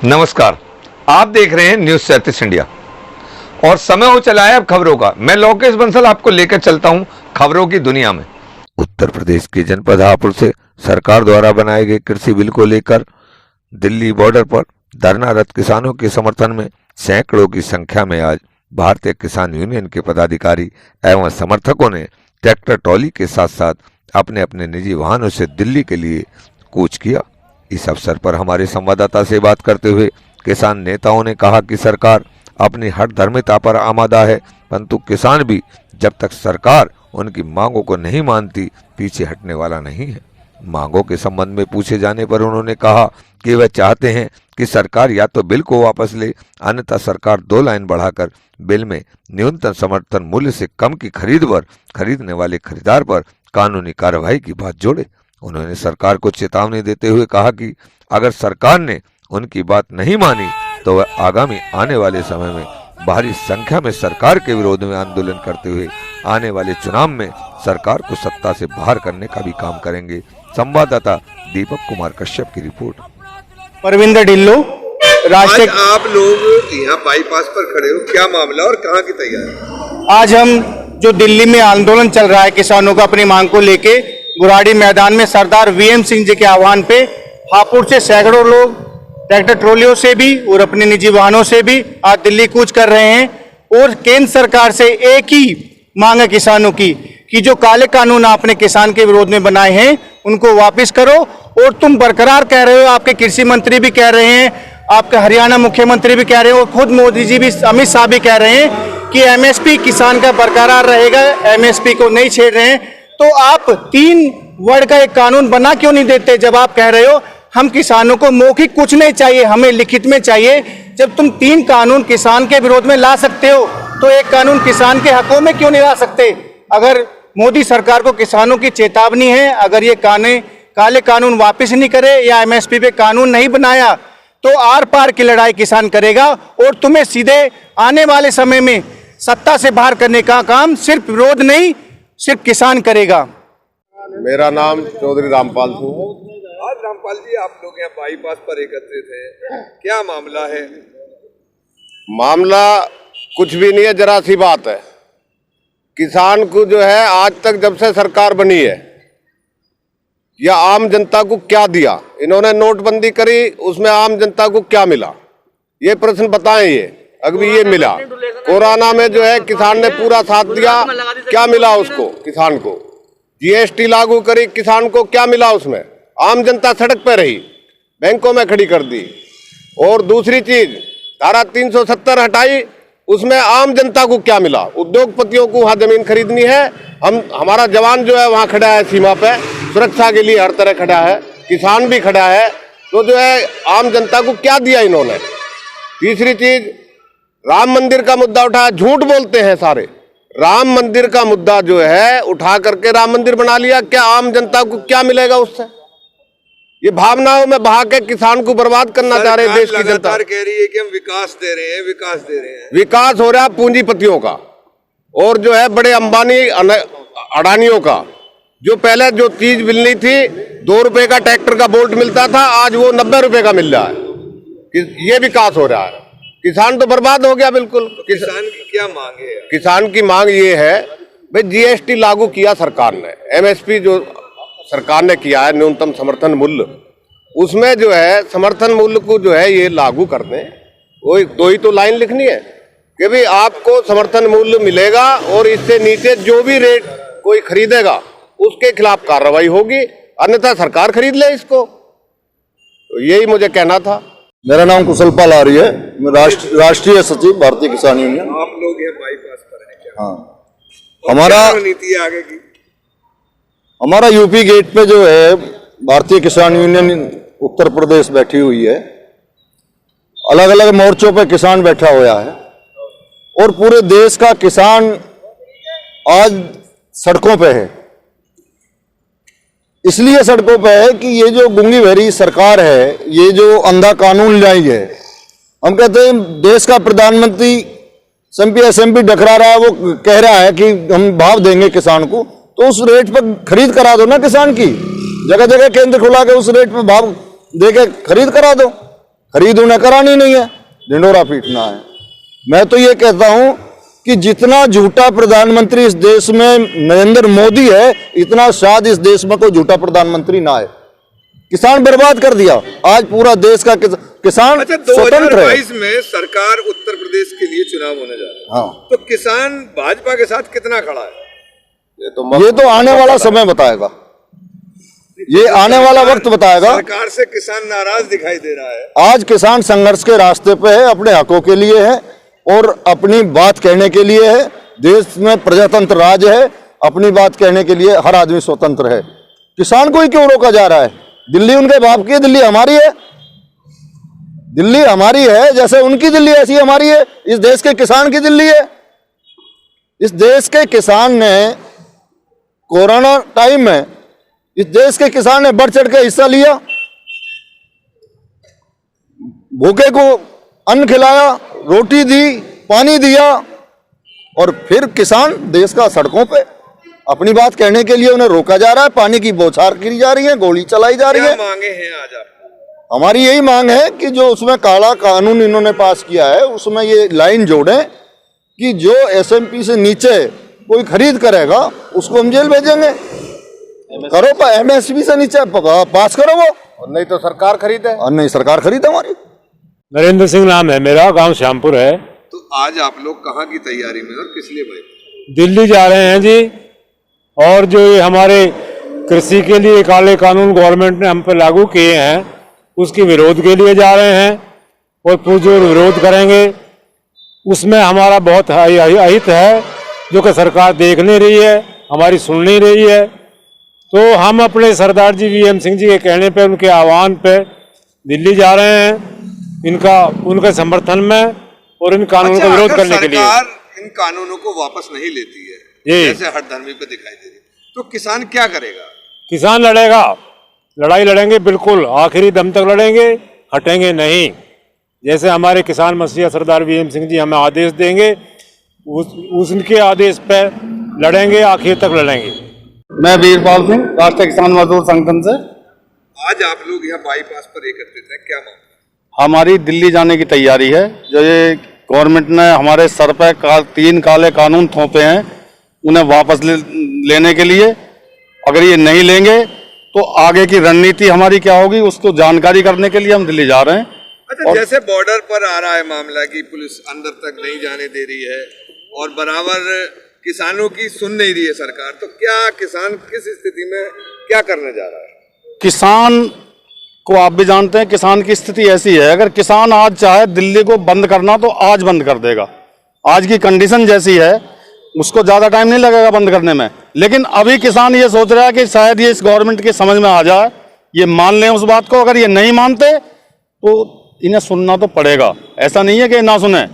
नमस्कार, आप देख रहे हैं न्यूज़ 37 इंडिया और समय हो चला है अब खबरों का। मैं लोकेश बंसल आपको लेकर चलता हूं खबरों की दुनिया में। उत्तर प्रदेश के जनपद हापुड़ से सरकार द्वारा बनाए गए कृषि बिल को लेकर दिल्ली बॉर्डर पर धरनारत किसानों के समर्थन में सैकड़ों की संख्या में आज भारतीय किसान यूनियन के पदाधिकारी एवं समर्थकों ने ट्रैक्टर ट्रॉली के साथ साथ अपने अपने निजी वाहनों से दिल्ली के लिए कूच किया। इस अवसर पर हमारे संवाददाता से बात करते हुए किसान नेताओं ने कहा कि सरकार अपनी हठधर्मिता पर आमादा है, परंतु किसान भी जब तक सरकार उनकी मांगों को नहीं मानती पीछे हटने वाला नहीं है। मांगों के संबंध में पूछे जाने पर उन्होंने कहा कि वह चाहते हैं कि सरकार या तो बिल को वापस ले, अन्यथा सरकार 2 लाइन बढ़ाकर बिल में न्यूनतम समर्थन मूल्य से कम की खरीद पर खरीदने वाले खरीदार पर कानूनी कार्रवाई की बात जोड़े। उन्होंने सरकार को चेतावनी देते हुए कहा कि अगर सरकार ने उनकी बात नहीं मानी तो वह आगामी आने वाले समय में भारी संख्या में सरकार के विरोध में आंदोलन करते हुए आने वाले चुनाव में सरकार को सत्ता से बाहर करने का भी काम करेंगे। संवाददाता दीपक कुमार कश्यप की रिपोर्ट। परविंदर ढिल्लो, राष्ट्रीय। आप लोग यहाँ बाईपास पर खड़े हो, क्या मामला और कहाँ की तैयारी? आज हम जो दिल्ली में आंदोलन चल रहा है किसानों का अपनी मांग को लेके, बुराड़ी मैदान में सरदार वीएम सिंह जी के आह्वान पे हापुड़ से सैकड़ों लोग ट्रैक्टर ट्रॉलियों से भी और अपने निजी वाहनों से भी आज दिल्ली कूच कर रहे हैं। और केंद्र सरकार से एक ही मांग है किसानों की कि जो काले कानून आपने किसान के विरोध में बनाए हैं उनको वापस करो। और तुम बरकरार कह रहे हो, आपके कृषि मंत्री भी कह रहे हैं, आपके हरियाणा मुख्यमंत्री भी कह रहे हैं और खुद मोदी जी भी, अमित शाह भी कह रहे हैं कि एमएसपी किसान का बरकरार रहेगा, एमएसपी को नहीं छेड़ रहे हैं। तो आप 3 वर्ड का एक कानून बना क्यों नहीं देते? जब आप कह रहे हो हम किसानों को मौखिक कुछ नहीं चाहिए, हमें लिखित में चाहिए। जब तुम 3 कानून किसान के विरोध में ला सकते हो तो एक कानून किसान के हकों में क्यों नहीं ला सकते? अगर मोदी सरकार को किसानों की चेतावनी है, अगर ये काले कानून वापस नहीं करे या एमएसपी पे कानून नहीं बनाया तो आर पार की लड़ाई किसान करेगा और तुम्हें सीधे आने वाले समय में सत्ता से बाहर करने का काम सिर्फ विरोध नहीं, सिर्फ किसान करेगा। मेरा नाम चौधरी रामपाल सिंह है। आज रामपाल जी, आप लोग यहाँ बाईपास पर एकत्रित हैं, क्या मामला है? मामला कुछ भी नहीं है, जरा सी बात है। किसान को जो है आज तक जब से सरकार बनी है या आम जनता को क्या दिया? इन्होंने नोटबंदी करी, उसमें आम जनता को क्या मिला? ये प्रश्न बताएं। ये अभी ये मिला, कोरोना में जो है किसान ने पूरा साथ दिया, क्या मिला उसको? किसान को जीएसटी लागू करी, किसान को क्या मिला उसमें? आम जनता सड़क पर रही, बैंकों में खड़ी कर दी। और दूसरी चीज, धारा 370 हटाई, उसमें आम जनता को क्या मिला? उद्योगपतियों को वहां जमीन खरीदनी है, हमारा जवान जो है वहां खड़ा है सीमा पे, सुरक्षा के लिए हर तरह खड़ा है, किसान भी खड़ा है। तो जो है आम जनता को क्या दिया इन्होंने? तीसरी चीज, राम मंदिर का मुद्दा उठाया, झूठ बोलते हैं सारे। राम मंदिर का मुद्दा जो है उठा करके राम मंदिर बना लिया, क्या आम जनता को क्या मिलेगा उससे? ये भावनाओं में बहा के किसान को बर्बाद करना चाह रहे हैं देश की जनता। कह रही है कि हम विकास दे रहे हैं, विकास दे रहे हैं। विकास हो रहा है पूंजीपतियों का और जो है बड़े अंबानी अडानियों का। जो पहले जो चीज मिलनी थी, 2 रुपए का ट्रैक्टर का बोल्ट मिलता था, आज वो 90 रुपए का मिल रहा है। ये विकास हो रहा है। किसान तो बर्बाद हो गया बिल्कुल। तो किसान की क्या मांग है? किसान की मांग ये है भाई, जीएसटी लागू किया सरकार ने, एमएसपी जो सरकार ने किया है न्यूनतम समर्थन मूल्य, उसमें जो है समर्थन मूल्य को जो है ये लागू कर दें। वो 2 ही तो लाइन लिखनी है कि भाई आपको समर्थन मूल्य मिलेगा और इससे नीचे जो भी रेट कोई खरीदेगा उसके खिलाफ कार्रवाई होगी, अन्यथा सरकार खरीद ले इसको। तो यही मुझे कहना था। मेरा नाम कुशल पाल आर्य है, मैं राष्ट्रीय सचिव भारतीय किसान यूनियन। आप लोग यहाँ बाईपास पर हैं क्या? हाँ, हमारा नीति आगे की? हमारा यूपी गेट पे जो है भारतीय किसान यूनियन उत्तर प्रदेश बैठी हुई है। अलग अलग मोर्चों पे किसान बैठा हुआ है और पूरे देश का किसान आज सड़कों पे है। इसलिए सड़कों पे है कि ये जो गूंगी बहरी सरकार है, ये जो अंधा कानून लाई है, हम कहते हैं देश का प्रधानमंत्री एसएमपी डकरा रहा है, वो कह रहा है कि हम भाव देंगे किसान को, तो उस रेट पर खरीद करा दो ना किसान की। जगह जगह केंद्र खुला के उस रेट पर भाव दे के खरीद करा दो। खरीद उन्हें करानी नहीं है, ढिंडोरा पीटना है। मैं तो ये कहता हूं कि जितना झूठा प्रधानमंत्री इस देश में नरेंद्र मोदी है, इतना शायद इस देश में कोई झूठा प्रधानमंत्री ना है। किसान बर्बाद कर दिया, आज पूरा देश का किसान अच्छा, स्वतंत्र है। 2022 में सरकार उत्तर प्रदेश के लिए चुनाव होने जा रहा है। हाँ, तो किसान भाजपा के साथ कितना खड़ा है? ये तो आने वाला समय बताएगा, ये आने वाला वक्त बताएगा। सरकार से किसान नाराज दिखाई दे रहा है। आज किसान संघर्ष के रास्ते पे है, अपने हकों के लिए है और अपनी बात कहने के लिए है। देश में प्रजातंत्र राज है, अपनी बात कहने के लिए हर आदमी स्वतंत्र है। किसान को ही क्यों रोका जा रहा है? दिल्ली उनके बाप की है, दिल्ली हमारी है। दिल्ली हमारी है, जैसे उनकी दिल्ली ऐसी हमारी है। इस देश के किसान की दिल्ली है। इस देश के किसान ने कोरोना टाइम में, इस देश के किसान ने बढ़ चढ़ के हिस्सा लिया, भूखे को अन्न खिलाया, रोटी दी, पानी दिया, और फिर किसान देश का सड़कों पे अपनी बात कहने के लिए उन्हें रोका जा रहा है। पानी की बौछार की जा रही है, गोली चलाई जा रही है। क्या मांगे हैं आज आप? हमारी यही मांग है कि जो उसमें काला कानून इन्होंने पास किया है, उसमें ये लाइन जोड़ें कि जो एसएमपी से नीचे कोई खरीद करेगा उसको हम जेल भेजेंगे। करो एमएसपी से नीचे पास करो वो, और नहीं तो सरकार खरीदे। और नहीं सरकार खरीदे हमारी। नरेंद्र सिंह नाम है मेरा, गांव श्यामपुर है। तो आज आप लोग कहाँ की तैयारी में और किस लिए भाई? दिल्ली जा रहे हैं जी, और जो ये हमारे कृषि के लिए काले कानून गवर्नमेंट ने हम पर लागू किए हैं, उसके विरोध के लिए जा रहे हैं और पुरजोर विरोध करेंगे। उसमें हमारा बहुत अहित है, जो कि सरकार देख नहीं रही है, हमारी सुन नहीं रही है। तो हम अपने सरदार जी वीएम सिंह जी के कहने पे, उनके आह्वान पे दिल्ली जा रहे हैं, उनके समर्थन में और इन कानूनों का विरोध करने के लिए। सरकार इन कानूनों को वापस नहीं लेती है, जैसे हठधर्मी पे दिखाई दे रही है, तो किसान क्या करेगा? किसान लड़ेगा, लड़ाई लड़ेंगे, बिल्कुल आखिरी दम तक लड़ेंगे, हटेंगे नहीं। जैसे हमारे किसान मसीहा सरदार वीएम सिंह जी हमें आदेश देंगे, उनके आदेश पे लड़ेंगे, आखिर तक लड़ेंगे। मैं वीरपाल सिंह, राष्ट्रीय किसान मजदूर संगठन से। आज आप लोग यहाँ बाईपास पर एकत्रित हैं, क्या मांग? हमारी दिल्ली जाने की तैयारी है। जो ये गवर्नमेंट ने हमारे सर पे 3 काले कानून थोपे हैं, उन्हें वापस लेने के लिए, अगर ये नहीं लेंगे तो आगे की रणनीति हमारी क्या होगी, उसको जानकारी करने के लिए हम दिल्ली जा रहे हैं। अच्छा, जैसे बॉर्डर पर आ रहा है मामला कि पुलिस अंदर तक नहीं जाने दे रही है और बराबर किसानों की सुन नहीं रही है सरकार, तो क्या किसान किस स्थिति में क्या करने जा रहा है? किसान को आप भी जानते हैं, किसान की स्थिति ऐसी है, अगर किसान आज चाहे दिल्ली को बंद करना तो आज बंद कर देगा। आज की कंडीशन जैसी है, उसको ज़्यादा टाइम नहीं लगेगा बंद करने में। लेकिन अभी किसान ये सोच रहा है कि शायद ये इस गवर्नमेंट की समझ में आ जाए, ये मान लें उस बात को। अगर ये नहीं मानते तो इन्हें सुनना तो पड़ेगा, ऐसा नहीं है कि ना सुने।